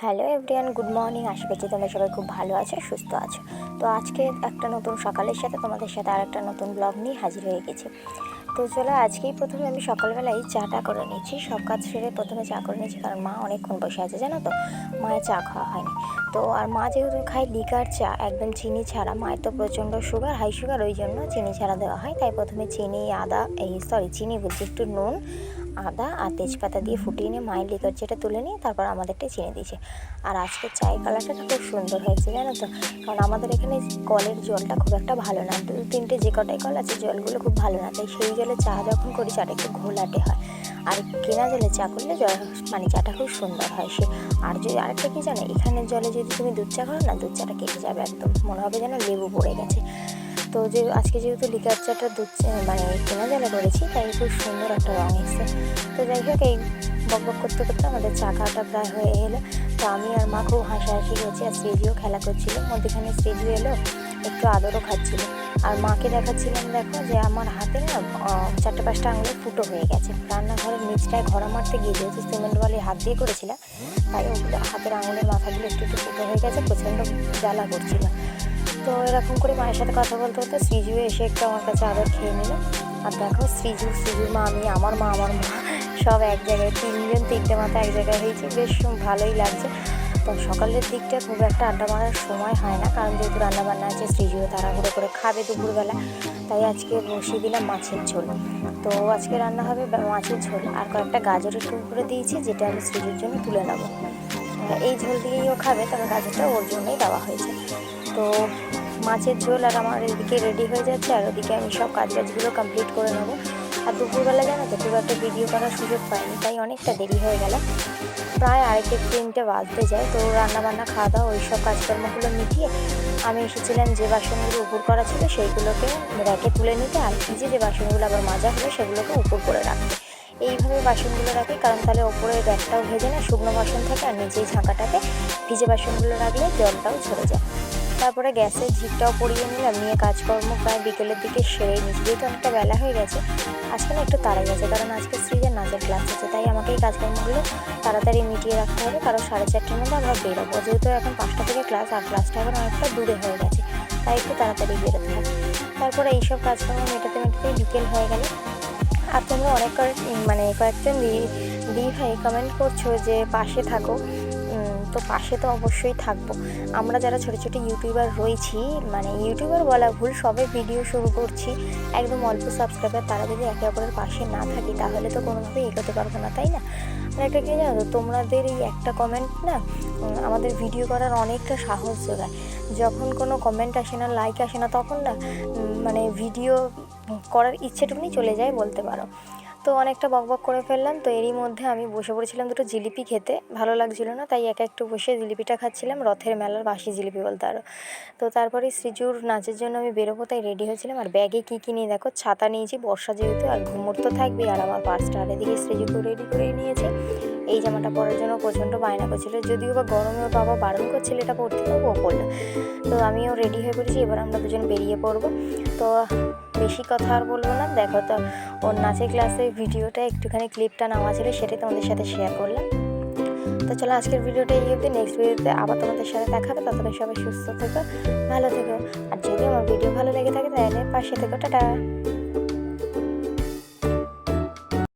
Hello everyone, good morning. আশা করছি তোমরা সবাই খুব ভালো আছো, সুস্থ আছো। তো আজকে একটা নতুন সকালের সাথে তোমাদের সাথে আর একটা নতুন ব্লগ নিয়ে হাজির হয়ে গেছি। তো চলো, আজকেই প্রথমে আমি সকালবেলায় চাটা করে নিচ্ছি। সব কাজ সেরে প্রথমে চা করে নিচ্ছি, কারণ মা অনেকক্ষণ বসে আছে, জানো তো, মায়ের চা খাওয়া হয়নি। তো আর মা যেহেতু খায় লিকার চা, একদম চিনি ছাড়া, মায়ের তো প্রচণ্ড সুগার, হাই সুগার, ওই জন্য চিনি ছাড়া দেওয়া হয়। তাই প্রথমে চিনি বলছি, একটু নুন, আদা আর তেজপাতা দিয়ে ফুটিয়ে নিয়ে মায়ের লিকার চাটা তুলে নিয়ে তারপর আমাদেরটাই চিনি দিয়েছে। আর আজকে চায়ের কালারটা খুব সুন্দর হয়েছে, জানো তো, কারণ আমাদের এখানে কলের জলটা খুব একটা ভালো না, দু তিনটে যে কটাই কল আছে জলগুলো খুব ভালো না, তাই সেই জলে চা যখন করি চাটা একটু ঘোলাটে হয়। আর কেনা জলে চা করলে চাটা খুব সুন্দর হয় সে। আর যদি আরেকটা কি জানো, এখানের জলে যদি তুমি দুধ চা করো না, দুধ চাটা কেটে যাবে, একদম মনে হবে যেন লেবু পড়ে গেছে। তো আজকে যেহেতু লিকার চাটা কেনা জলে করেছি, তাই খুব সুন্দর একটা রঙ এসছে। তো যাই হোক, এই বকবক করতে করতে আমাদের চা খাওয়াটা প্রায় হয়ে এলো। তো আমি আর মা খুব হাসাহাসি হয়েছি, আর শ্রীজিও খেলা করছিল, মধ্যখানে শ্রীজি এলো, একটু আদরও খাচ্ছিল। আর মাকে দেখাচ্ছিলাম, দেখো যে আমার হাতে না 4-5টা আঙুলের ফুটো হয়ে গেছে। রান্নাঘরের নিচটায় ঘোড়া মারতে গিয়ে যেহেতু সিমেন্ট বালি হাত দিয়ে করেছিলাম, তাই ওগুলো হাতের আঙুলের মাথাগুলো একটু একটু ফুটো হয়ে গেছে, প্রচণ্ড জ্বালা করছিল। তো এরকম করে মায়ের সাথে কথা বলতে বলতে শ্রীজু এসে একটু আমার কাছে আদর খেয়ে নিল। আর দেখো, শ্রীজুর মা, আমি, আমার মা সব এক জায়গায়, তিনটে মাথা এক জায়গায় হয়েছি, বেশ ভালোই লাগছে। তো সকালের দিকটা খুব একটা আড্ডা মারার সময় হয় না, কারণ যেহেতু রান্নাবান্না আছে, শ্রীজুও তাড়াহুড়ো করে খাবে দুপুরবেলা, তাই আজকে বসিয়ে দিলাম মাছের ঝোল। তো আজকে রান্না হবে মাছের ঝোল, আর কয়েকটা গাজরের টুকরো দিয়েছি, যেটা আমি শ্রীজুর জন্য তুলে নেবো। এই ঝোল দিয়েই ও খাবে, তবে গাজরটা ওর জন্যই দেওয়া হয়েছে। তো মাছের ঝোল আর আমার এদিকে রেডি হয়ে যাচ্ছে, আর ওদিকে আমি সব কাজগুলো কমপ্লিট করে নেবো। আর দুপুরবেলা জানো তো, খুব একটা ভিডিও করার সুযোগ পাইনি, তাই অনেকটা দেরি হয়ে গেল, প্রায় 2:30 বাজতে যায়। তো রান্নাবান্না, খাওয়া দাওয়া, ওই সব কাজকর্মগুলো মিটিয়ে আমি এসেছিলাম যে বাসনগুলো উপর করা ছিল সেইগুলোকে র্যাকে তুলে নিতে, আর ভিজে যে বাসনগুলো আবার মাজা হলো সেগুলোকে উপর করে রাখতে। এইভাবে বাসনগুলো রাখি, কারণ তাহলে ওপরের র্যাকটাও ভেজে না, শুকনো বাসন থাকে, আর নিচেই ঝাঁকাটাতে ভিজে বাসনগুলো রাখলে জলটাও ঝরে যায়। তারপরে গ্যাসের ঝিকটাও পরিয়ে নিলাম, নিয়ে কাজকর্ম প্রায় বিকেলের দিকে সেরেই নিচ্ছি, যেহেতু অনেকটা বেলা হয়ে গেছে। আজকে না একটু তাড়া গেছে, কারণ আজকে শ্রীজের নাচের ক্লাস আছে, তাই আমাকে এই কাজকর্মগুলো তাড়াতাড়ি মিটিয়ে রাখতে হবে, কারণ 4:30টার মধ্যে আমরা বেরোবো, যেহেতু এখন 5টা থেকে ক্লাস, আর ক্লাসটা এখন অনেকটা দূরে হয়ে গেছে, তাই একটু তাড়াতাড়ি বেরোতে হবে। তারপরে এইসব কাজকর্ম মেটাতেই বিকেল হয়ে গেল। আর তোমরা কয়েকজন ভাই কমেন্ট করছো যে পাশে থাকো। তো পাশে তো অবশ্যই থাকবো। আমরা যারা ছোটো ছোটো ইউটিউবার রয়েছি, ইউটিউবার বলা ভুল, সবে ভিডিও শুরু করছি, একদম অল্প সাবস্ক্রাইবার, তারা যদি একে অপরের পাশে না থাকি, তাহলে তো কোনোভাবেই এগোতে পারবো না, তাই না? আর একটা কি জানো, তোমাদের এই একটা কমেন্ট না আমাদের ভিডিও করার অনেকটা সাহস যোগায়। যখন কোনো কমেন্ট আসে না, লাইক আসে না, তখন না ভিডিও করার ইচ্ছেটুকুনি চলে যায় বলতে পারো। তো অনেকটা বকবক করে ফেললাম। তো এরই মধ্যে আমি বসে পড়েছিলাম দুটো জিলিপি খেতে, ভালো লাগছিল না, তাই একটু বসে জিলিপিটা খাচ্ছিলাম, রথের মেলার বাসি জিলিপি বলতে আরও। তো তারপরে শ্রীজুর নাচের জন্য আমি বেরোবো, তাই রেডি হয়েছিলাম। আর ব্যাগে কী নিয়ে দেখো, ছাতা নিয়েছি, বর্ষা যেহেতু, আর ঘুমোর তো থাকবেই, আর আমার পার্সটা। আর এদিকে শ্রীজুকে রেডি করে নিয়েছে, এই জামাটা পরার জন্য প্রচণ্ড বায়না করছিল, যদিও বা গরমে ওর বাবা বারণ করছিল এটা পরতে, তো ও পড়লো। তো আমিও রেডি হয়ে পড়েছি, এবার আমরা দুজন বেরিয়ে পড়বো। তো বেশি কথা আর বলবো না, দেখো তো ওর নাচের ক্লাসের ভিডিওটা, একটুখানি ক্লিপটা নেওয়া ছিল, সেটাই তোমাদের সাথে শেয়ার করলাম। তো চলো, আজকের ভিডিওটা এই অবধি, নেক্সট ভিডিওতে আবার তোমাদের সাথে দেখা হবে। ততক্ষণ সবাই সুস্থ থেকো, ভালো থেকো, আর যদি আমার ভিডিও ভালো লেগে থাকে তাহলে পাশে থেকো। টাটা।